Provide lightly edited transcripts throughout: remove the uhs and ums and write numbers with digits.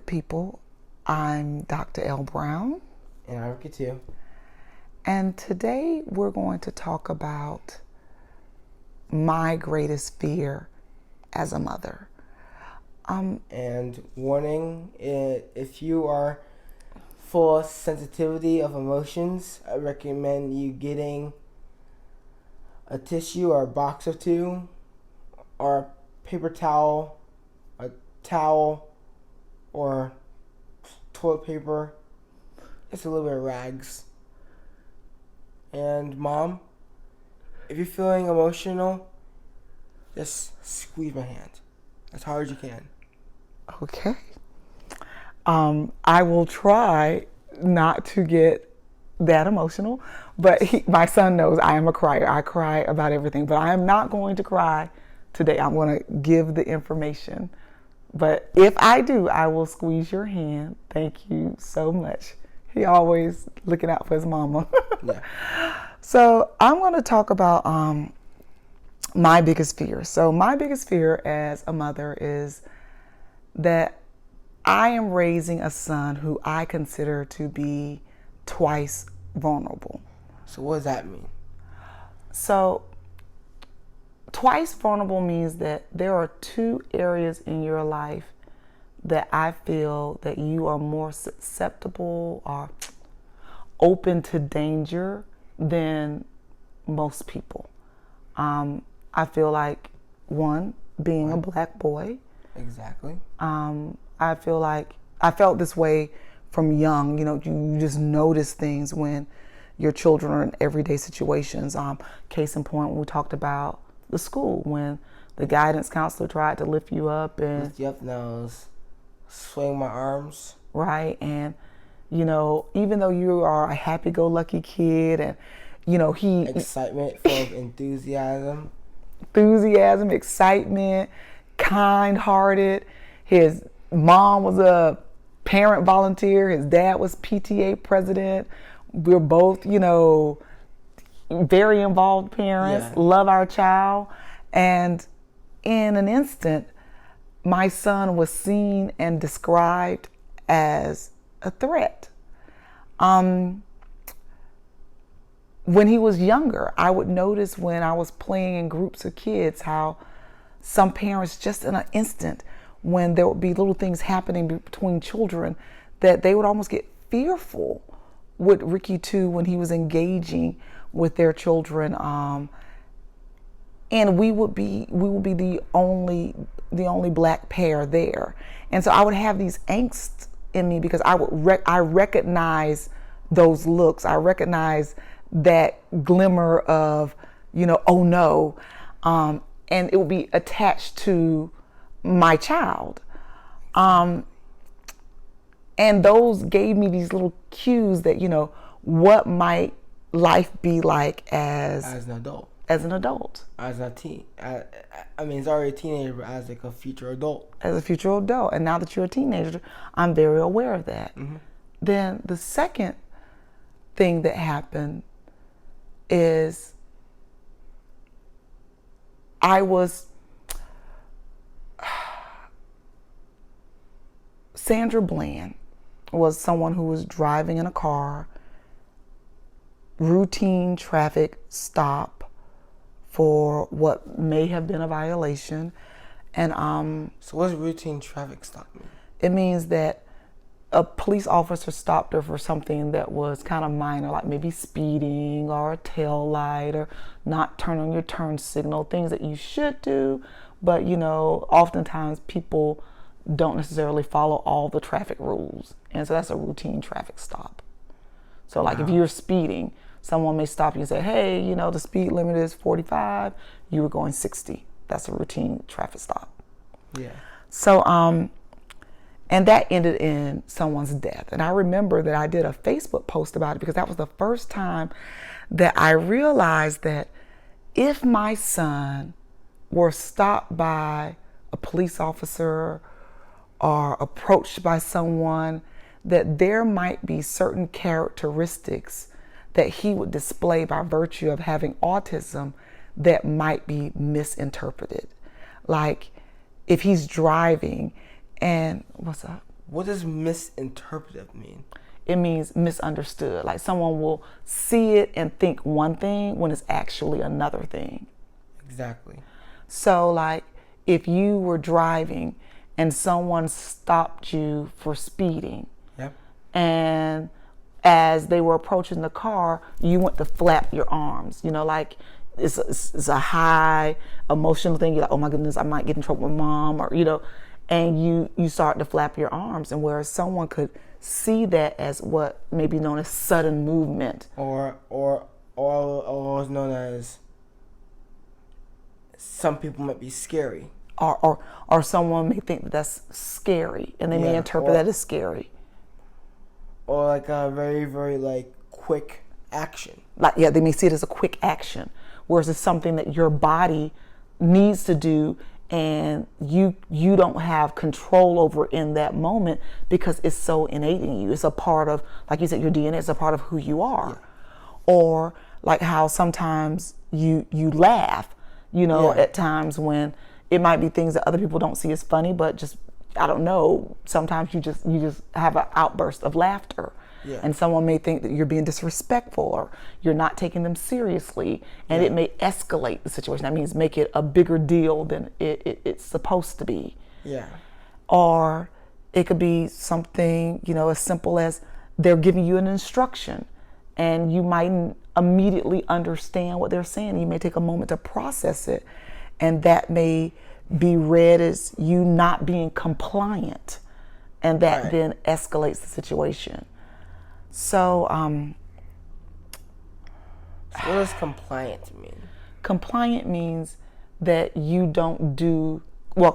good people. I'm Dr. L. Brown. And I'm Ricky too. And today we're going to talk about my greatest fear as a mother. And warning, if you are full of sensitivity of emotions, I recommend you getting a tissue or a box or two, or a paper towel, a towel, or toilet paper, just a little bit of rags. And Mom, if you're feeling emotional, just squeeze my hand as hard as you can. Okay. I will try not to get that emotional, but my son knows I am a crier. I cry about everything, but I am not going to cry today. I'm going to give the information. But if I do, I will squeeze your hand. Thank you so much. He always looking out for his mama. Yeah. So I'm going to talk about my biggest fear. So my biggest fear as a mother is that I am raising a son who I consider to be twice vulnerable. So what does that mean? So twice vulnerable means that there are two areas in your life that I feel that you are more susceptible or open to danger than most people. I feel like, one, being a black boy. Exactly. I feel like I felt this way from young. You know, you just notice things when your children are in everyday situations. Case in point, we talked about the school when the guidance counselor tried to lift you up and lift you up, nose, swing my arms. Right, and you know, even though you are a happy-go-lucky kid, and you know excitement, full of enthusiasm, excitement, kind-hearted. His mom was a parent volunteer. His dad was PTA president. We're both, you know, very involved parents. Yeah. Love our child. And in an instant, my son was seen and described as a threat. When he was younger, I would notice when I was playing in groups of kids how some parents, just in an instant, when there would be little things happening between children, that they would almost get fearful with Ricky too when he was engaging with their children. And we would be the only black pair there, and so I would have these angst in me because I recognize those looks. I recognize that glimmer of, you know, oh no, and it would be attached to my child, and those gave me these little cues that, you know, what might life be like as an adult. As an adult. As a teen. I mean, it's already a teenager, but as like a future adult. As a future adult. And now that you're a teenager, I'm very aware of that. Mm-hmm. Then the second thing that happened is Sandra Bland was someone who was driving in a car, routine traffic stop for what may have been a violation. And so what does routine traffic stop mean? It means that a police officer stopped her for something that was kind of minor, like maybe speeding or a tail light or not turn on your turn signal, things that you should do, but you know, oftentimes people don't necessarily follow all the traffic rules, and so that's a routine traffic stop. So like if you're speeding, someone may stop you and say, hey, you know, the speed limit is 45, you were going 60. That's a routine traffic stop. Yeah. So, and that ended in someone's death. And I remember that I did a Facebook post about it because that was the first time that I realized that if my son were stopped by a police officer or approached by someone, that there might be certain characteristics that he would display by virtue of having autism that might be misinterpreted. Like if he's driving and, what's up? What does misinterpretive mean? It means misunderstood. Like someone will see it and think one thing when it's actually another thing. Exactly. So like if you were driving and someone stopped you for speeding, Yep. and as they were approaching the car, you went to flap your arms, like it's a high emotional thing. You're like, oh my goodness, I might get in trouble with mom, or, and you start to flap your arms. And whereas someone could see that as what may be known as sudden movement. Or is known as, some people might be scary. Or someone may think that that's scary, and they may interpret that as scary. Or like a very, very like quick action. Like, they may see it as a quick action, whereas it's something that your body needs to do and you don't have control over in that moment because it's so innate in you. It's a part of, like you said, your DNA. It's a part of who you are. Yeah. Or like how sometimes you laugh, at times when it might be things that other people don't see as funny, but just, I don't know, sometimes you just have an outburst of laughter. Yeah. And someone may think that you're being disrespectful or you're not taking them seriously, and it may escalate the situation. That means make it a bigger deal than it's supposed to be. Yeah. Or it could be something, as simple as they're giving you an instruction and you mightn't immediately understand what they're saying. You may take a moment to process it, and that may be read as you not being compliant, and that then escalates the situation. So, what does compliant mean? Compliant means that you don't do,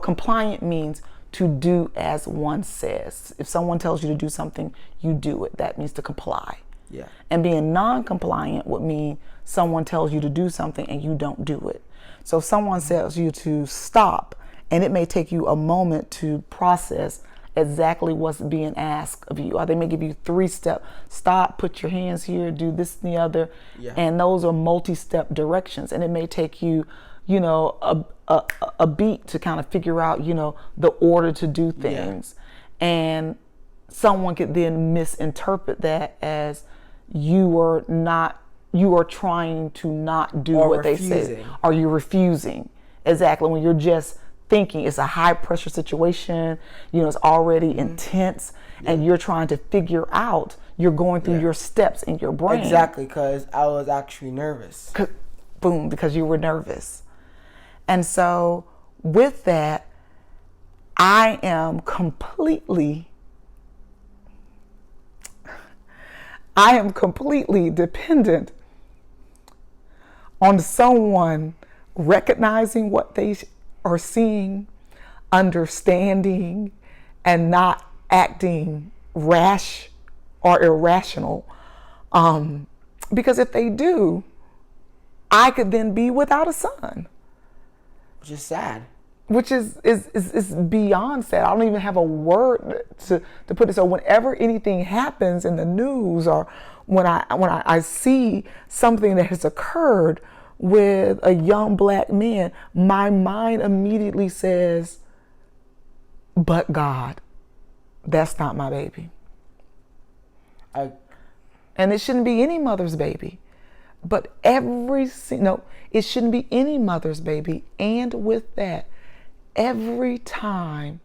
compliant means to do as one says. If someone tells you to do something, you do it. That means to comply. Yeah. And being non-compliant would mean someone tells you to do something and you don't do it. So if someone tells you to stop, and it may take you a moment to process exactly what's being asked of you, or they may give you 3 steps: stop, put your hands here, do this and the other. Yeah. And those are multi-step directions, and it may take you, a beat to kind of figure out, the order to do things. Yeah. And someone could then misinterpret that as you are trying to not do what refusing. They say, or you're refusing. Exactly. When you're just thinking it's a high pressure situation, it's already intense, and you're trying to figure out, you're going through your steps in your brain. Exactly, because I was actually nervous. Boom, because you were nervous. And so with that, I am completely dependent on someone recognizing what they are seeing, understanding, and not acting rash or irrational. Because if they do, I could then be without a son. Which is sad. Which is beyond sad. I don't even have a word to put it. So whenever anything happens in the news, or when I see something that has occurred with a young black man, my mind immediately says, but God, that's not my baby. And it shouldn't be any mother's baby. But it shouldn't be any mother's baby. And with that, every time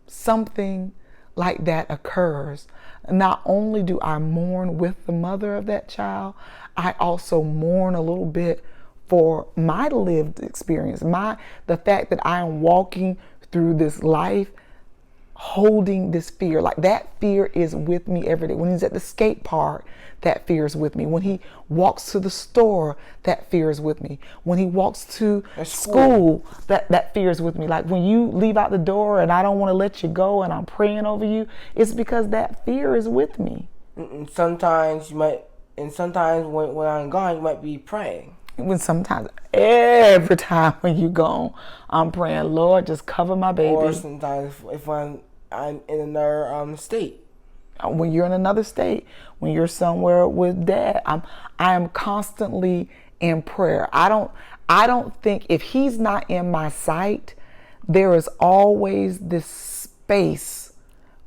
something like that occurs, not only do I mourn with the mother of that child, I also mourn a little bit for my lived experience, the fact that I am walking through this life holding this fear. Like, that fear is with me every day. When he's at the skate park, that fear is with me. When he walks to the store, that fear is with me. When he walks to school, that fear is with me. Like, when you leave out the door and I don't want to let you go and I'm praying over you, it's because that fear is with me. And sometimes when I'm gone, you might be praying. Every time when you gone, I'm praying, Lord, just cover my baby. Or sometimes if I'm in another state. When you're in another state, when you're somewhere with dad, I am constantly in prayer. I don't think, if he's not in my sight, there is always this space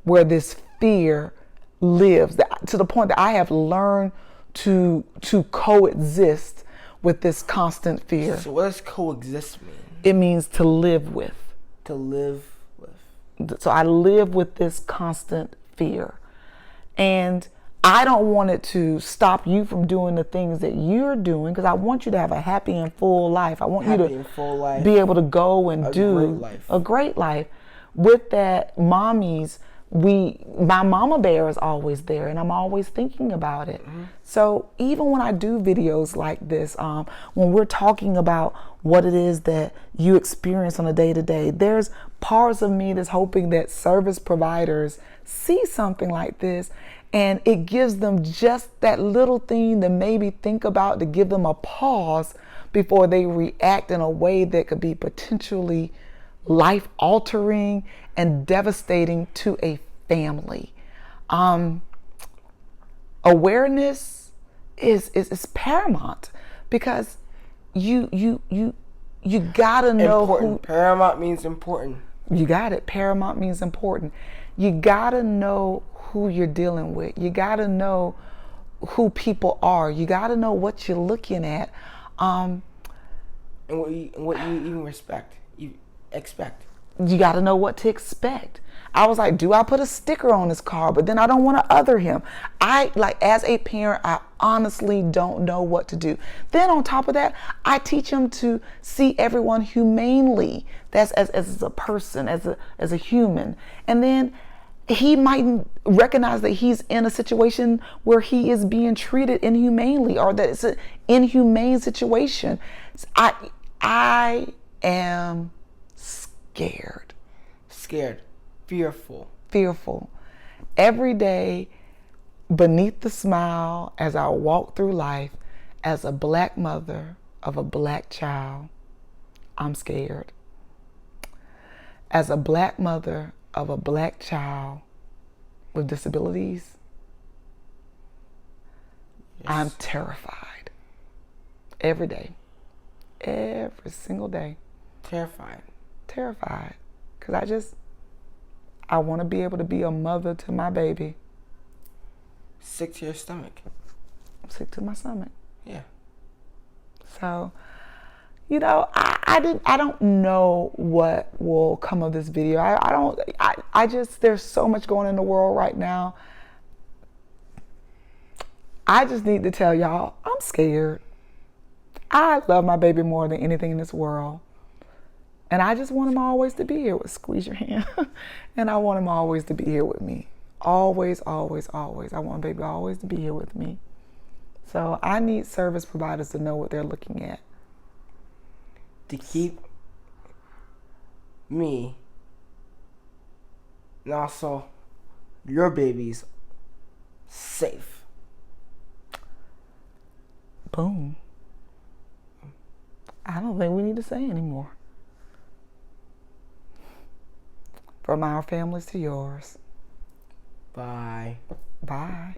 where this fear lives, to the point that I have learned to coexist with this constant fear. So what does coexist mean? It means to live with. To live with. So I live with this constant fear. And I don't want it to stop you from doing the things that you're doing, because I want you to have a happy and full life. I want you to be able to go and do a great life. With that, mommies, my mama bear is always there, and I'm always thinking about it. Mm-hmm. So even when I do videos like this, when we're talking about what it is that you experience on a day-to-day, there's parts of me that's hoping that service providers see something like this, and it gives them just that little thing to maybe think about, to give them a pause before they react in a way that could be potentially life-altering and devastating to a family. Awareness is paramount, because you gotta know important. Paramount means important. You got it. Paramount means important. You gotta know who you're dealing with. You gotta know who people are. You gotta know what you're looking at, and what you even expect. You got to know what to expect. I was like, do I put a sticker on his car? But then I don't want to other him. As a parent, I honestly don't know what to do. Then on top of that, I teach him to see everyone humanely. That's as a person, as a human. And then he might recognize that he's in a situation where he is being treated inhumanely, or that it's an inhumane situation. I am scared, fearful. Every day, beneath the smile, as I walk through life, as a black mother of a black child, I'm scared. As a black mother of a black child with disabilities, yes, I'm terrified. Every day. Every single day. Terrified. Because I want to be able to be a mother to my baby. Sick to your stomach. I'm sick to my stomach. Yeah. So, I don't know what will come of this video. There's so much going on in the world right now. I just need to tell y'all, I'm scared. I love my baby more than anything in this world. And I just want him always to be here. Squeeze your hand. And I want him always to be here with me. Always, always, always. I want baby always to be here with me. So I need service providers to know what they're looking at. To keep me, and also your babies, safe. Boom. I don't think we need to say anymore. From our families to yours. Bye. Bye.